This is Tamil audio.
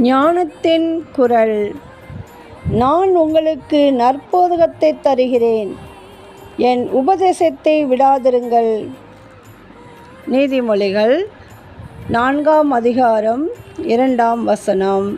ஞானத்தின் குரல். நான் உங்களுக்கு நற்போதகத்தை தருகிறேன், என் உபதேசத்தை விடாதிருங்கள். நீதிமொழிகள் 4 அதிகாரம் 2 வசனம்.